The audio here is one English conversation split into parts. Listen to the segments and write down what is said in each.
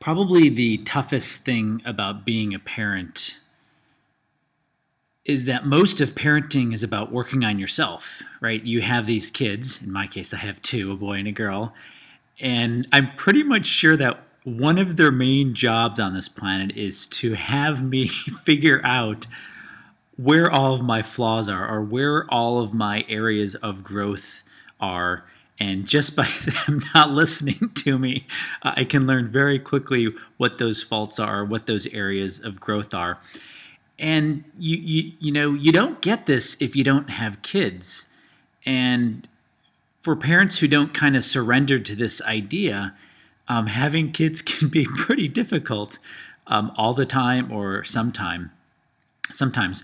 probably the toughest thing about being a parent is that most of parenting is about working on yourself, right? You have these kids. In my case, I have two, a boy and a girl. And I'm pretty much sure that one of their main jobs on this planet is to have me figure out where all of my flaws are or where all of my areas of growth are. And just by them not listening to me, I can learn very quickly what those faults are, what those areas of growth are. And you don't get this if you don't have kids. And for parents who don't kind of surrender to this idea, having kids can be pretty difficult all the time or sometimes.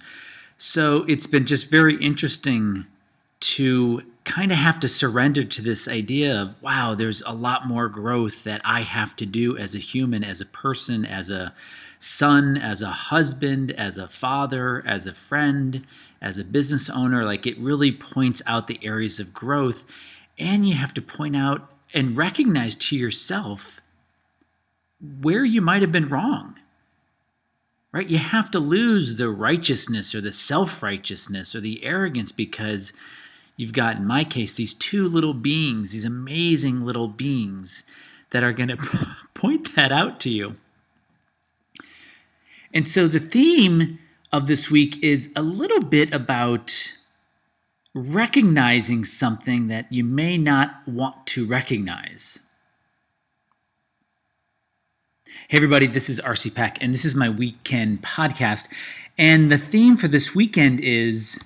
So it's been just very interesting to kind of have to surrender to this idea of, wow, there's a lot more growth that I have to do as a human, as a person, as a son, as a husband, as a father, as a friend, as a business owner. Like, it really points out the areas of growth, and you have to point out and recognize to yourself where you might have been wrong. Right? You have to lose the righteousness or the self-righteousness or the arrogance, because you've got, in my case, these two little beings, these amazing little beings that are going to point that out to you. And so the theme of this week is a little bit about recognizing something that you may not want to recognize. Hey everybody, this is RC Peck, and this is my weekend podcast. And the theme for this weekend is,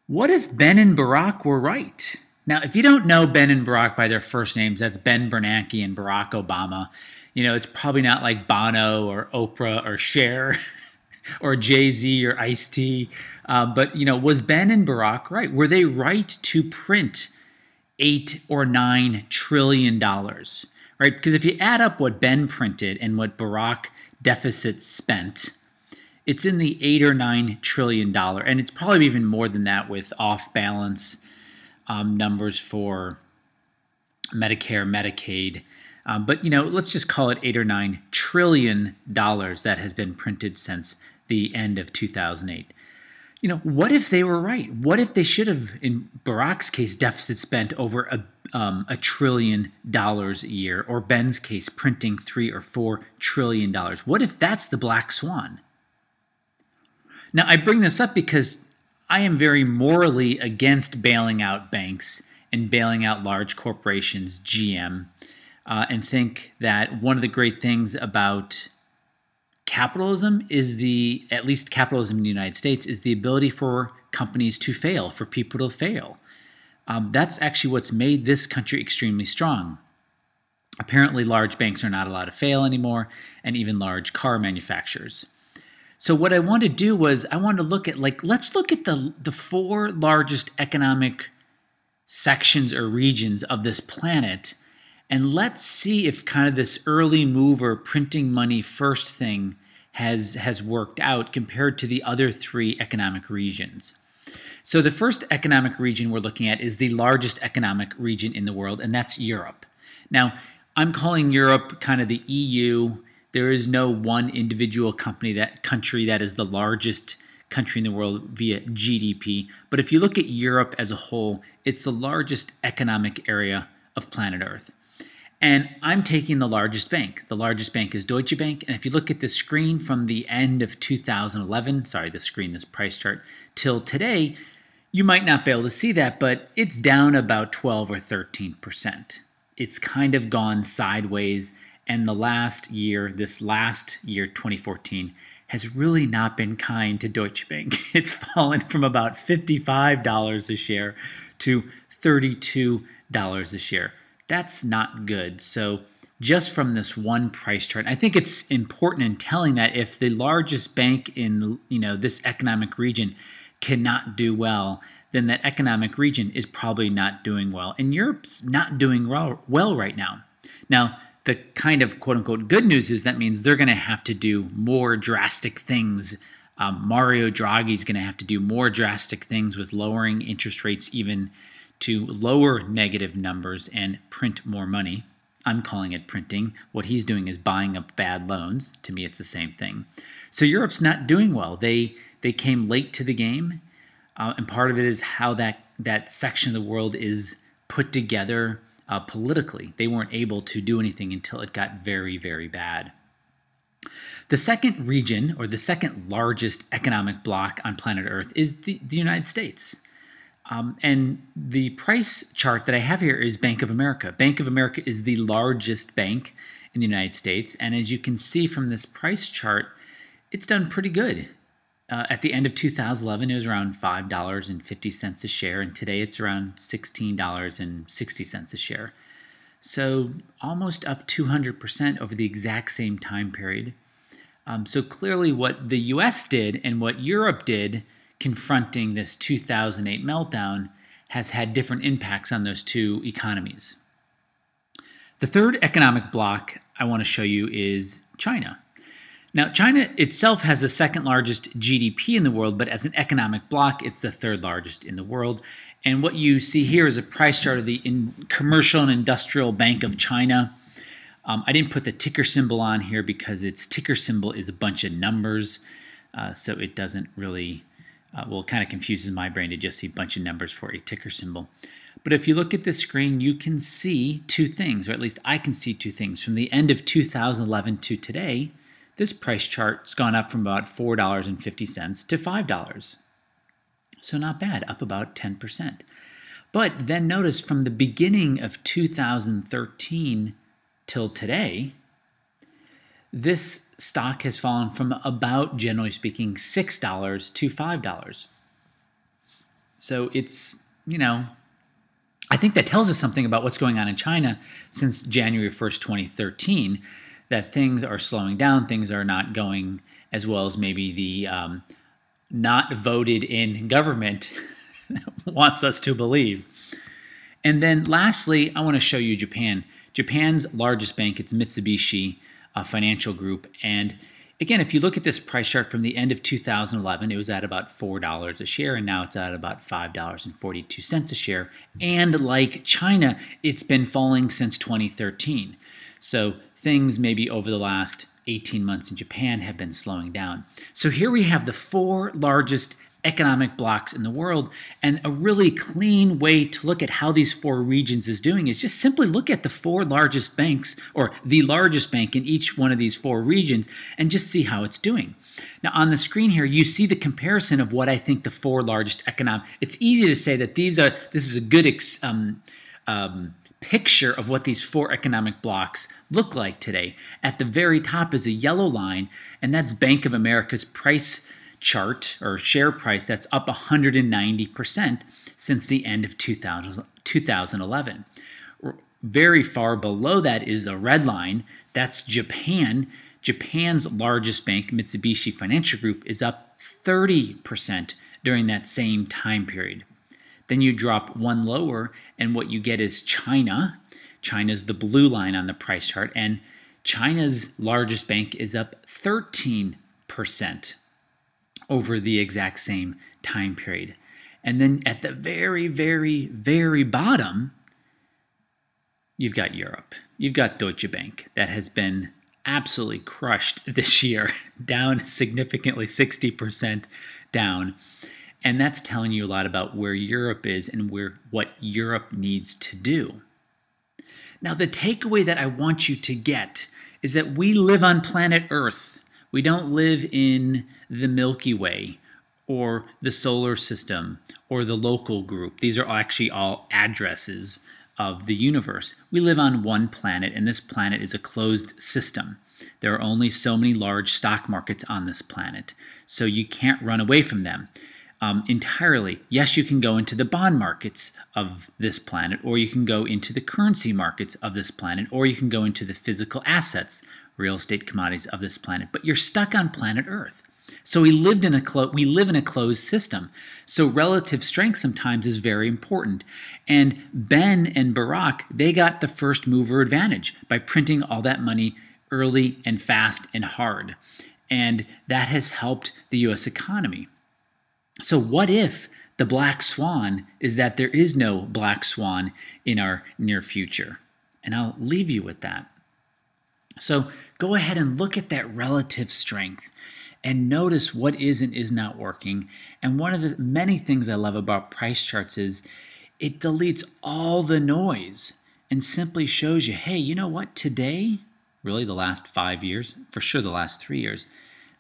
what if Ben and Barack were right? Now, if you don't know Ben and Barack by their first names, that's Ben Bernanke and Barack Obama. It's probably not like Bono or Oprah or Cher or Jay-Z or Ice-T. But was Ben and Barack right? Were they right to print $8 or $9 trillion? Right? Because if you add up what Ben printed and what Barack deficit spent, it's in the $8 or $9 trillion, and it's probably even more than that with off-balance numbers for Medicare, Medicaid. But let's just call it $8 or $9 trillion that has been printed since the end of 2008. What if they were right? What if they should have, in Barack's case, deficit spent over $1 trillion a year, or Ben's case, printing $3 or $4 trillion? What if that's the black swan? Now, I bring this up because I am very morally against bailing out banks and bailing out large corporations, GM, and think that one of the great things about capitalism is at least capitalism in the United States, is the ability for companies to fail, for people to fail. That's actually what's made this country extremely strong. Apparently, large banks are not allowed to fail anymore, and even large car manufacturers. So what I want to do was I want to look at, let's look at the four largest economic sections or regions of this planet, and let's see if kind of this early mover printing money first thing has worked out compared to the other three economic regions. So the first economic region we're looking at is the largest economic region in the world, and that's Europe. Now, I'm calling Europe kind of the EU. There is no one individual country that is the largest country in the world via GDP. But if you look at Europe as a whole, it's the largest economic area of planet Earth. And I'm taking the largest bank. The largest bank is Deutsche Bank. And if you look at the screen from the end of 2011, this price chart, till today, you might not be able to see that, but it's down about 12 or 13%. It's kind of gone sideways. And this last year, 2014, has really not been kind to Deutsche Bank. It's fallen from about $55 a share to $32 a share. That's not good. So just from this one price chart, I think it's important in telling that if the largest bank in this economic region cannot do well, then that economic region is probably not doing well. And Europe's not doing well right now. Now, the kind of quote-unquote good news is that means they're going to have to do more drastic things. Mario Draghi is going to have to do more drastic things with lowering interest rates even to lower negative numbers and print more money. I'm calling it printing. What he's doing is buying up bad loans. To me, it's the same thing. So Europe's not doing well. They came late to the game, and part of it is how that section of the world is put together politically. They weren't able to do anything until it got very, very bad. The second region, or the second largest economic bloc on planet Earth, is the United States. And the price chart that I have here is Bank of America. Bank of America is the largest bank in the United States. And as you can see from this price chart, it's done pretty good. At the end of 2011, it was around $5.50 a share. And today it's around $16.60 a share. So almost up 200% over the exact same time period. So clearly what the US did and what Europe did confronting this 2008 meltdown has had different impacts on those two economies. The third economic bloc I want to show you is China. Now, China itself has the second largest GDP in the world, but as an economic bloc, it's the third largest in the world. And what you see here is a price chart of the Commercial and Industrial Bank of China. I didn't put the ticker symbol on here because its ticker symbol is a bunch of numbers, so it doesn't really, well, it kind of confuses my brain to just see a bunch of numbers for a ticker symbol. But if you look at this screen, you can see two things, or at least I can see two things. From the end of 2011 to today, this price chart's gone up from about $4.50 to $5. So not bad, up about 10%. But then notice from the beginning of 2013 till today, this stock has fallen from about, generally speaking, $6 to $5. So it's, I think that tells us something about what's going on in China since January 1st, 2013, that things are slowing down, things are not going as well as maybe the not voted in government wants us to believe. And then lastly, I want to show you Japan. Japan's largest bank, it's Mitsubishi Financial Group. And again, if you look at this price chart from the end of 2011, it was at about $4 a share, and now it's at about $5.42 a share. And like China, it's been falling since 2013. So things maybe over the last 18 months in Japan have been slowing down. So here we have the four largest economic blocks in the world, and a really clean way to look at how these four regions is doing is just simply look at the four largest banks, or the largest bank in each one of these four regions, and just see how it's doing. Now on the screen here, you see the comparison of what I think the four largest economic. It's easy to say that this is a good picture of what these four economic blocks look like today. At the very top is a yellow line, and that's Bank of America's price chart, or share price, that's up 190% since the end of 2011. Very far below that is a red line. That's Japan. Japan's largest bank, Mitsubishi Financial Group, is up 30% during that same time period. Then you drop one lower, and what you get is China. China's the blue line on the price chart, and China's largest bank is up 13% over the exact same time period. And then at the very, very, very bottom, you've got Europe. You've got Deutsche Bank that has been absolutely crushed this year, down significantly, 60% down. And that's telling you a lot about where Europe is and what Europe needs to do. Now, the takeaway that I want you to get is that we live on planet Earth. We don't live in the Milky Way or the solar system or the local group. These are actually all addresses of the universe. We live on one planet, and this planet is a closed system. There are only so many large stock markets on this planet, so you can't run away from them entirely. Yes, you can go into the bond markets of this planet, or you can go into the currency markets of this planet, or you can go into the physical assets, real estate, commodities of this planet, but you're stuck on planet Earth. So we live in a closed system. So relative strength sometimes is very important. And Ben and Barack, they got the first mover advantage by printing all that money early and fast and hard. And that has helped the U.S. economy. So what if the black swan is that there is no black swan in our near future? And I'll leave you with that. So go ahead and look at that relative strength and notice what is and is not working. And one of the many things I love about price charts is it deletes all the noise and simply shows you, hey, you know what? Today, really the last 5 years, for sure the last 3 years,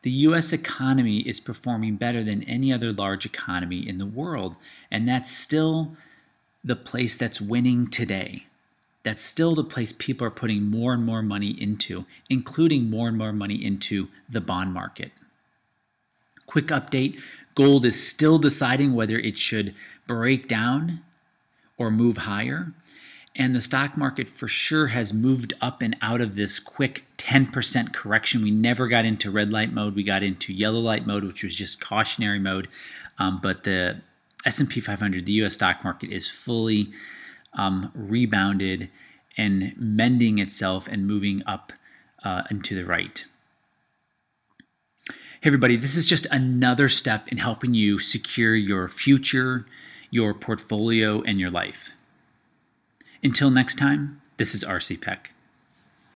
the U.S. economy is performing better than any other large economy in the world. And that's still the place that's winning today. That's still the place people are putting more and more money into, including more and more money into the bond market. Quick update, gold is still deciding whether it should break down or move higher. And the stock market for sure has moved up and out of this quick 10% correction. We never got into red light mode. We got into yellow light mode, which was just cautionary mode. But the S&P 500, the U.S. stock market, is fully rebounded and mending itself and moving up and to the right. Hey everybody, this is just another step in helping you secure your future, your portfolio, and your life. Until next time, this is R.C. Peck.